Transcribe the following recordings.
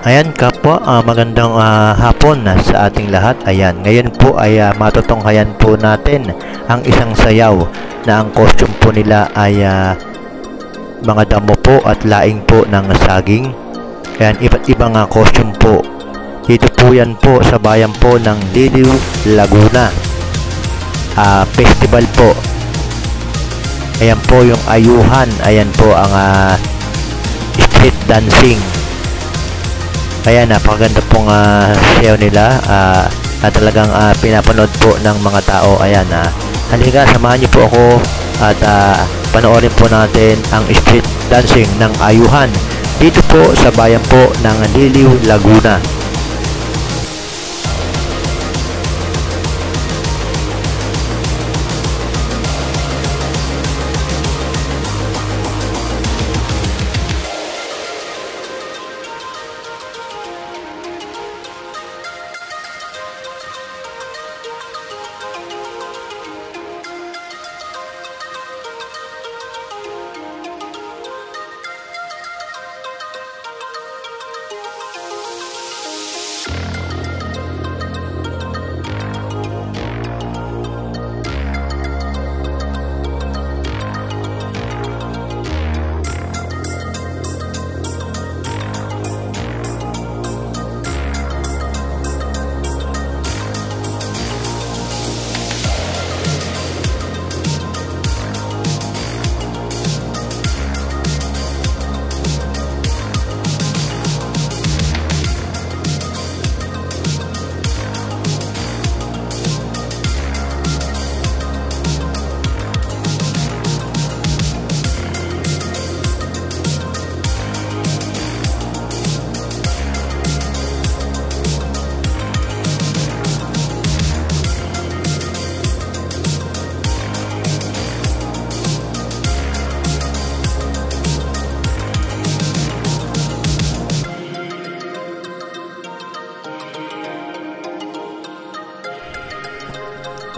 Ayan kapwa, magandang hapon sa ating lahat. Ayan, ngayon po ay matutunghayan po natin ang isang sayaw na ang costume po nila ay mga damo po at laing po ng saging. Ayan, iba't ibang costume po. Dito po yan po sa bayan po ng Liliw, Laguna. Festival po. Ayan po yung ayuhan. Ayan po ang street dancing. Kaya napakaganda pong sayaw nila at talagang pinapanood po ng mga tao. Ayan, halika, samahan niyo po ako at panoorin po natin ang street dancing ng ayuhan dito po sa bayan po ng Liliw, Laguna.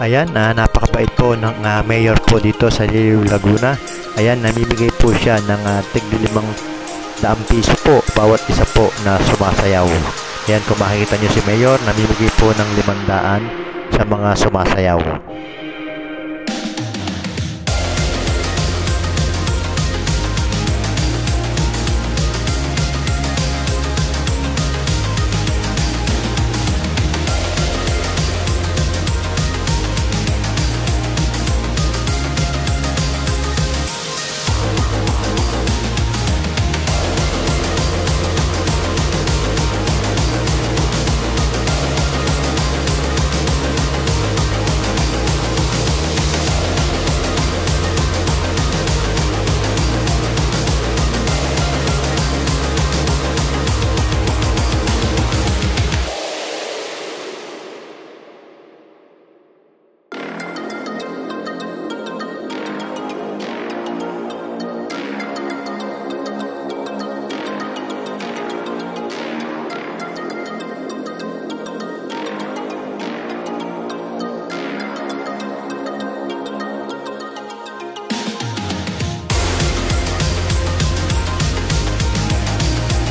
Ayan, napakabait po ng mayor po dito sa Liliw, Laguna. Ayan, namimigay po siya ng tig-500 po bawat isa po na sumasayaw. Ayan, kung makikita nyo si mayor, namimigay po ng 500 sa mga sumasayaw.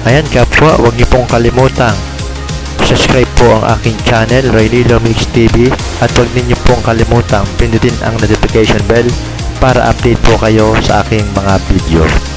Ayan kapwa, huwag niyo pong kalimutang subscribe po ang aking channel, Raylilo Mix TV, at huwag niyo pong kalimutang pindutin ang notification bell para update po kayo sa aking mga video.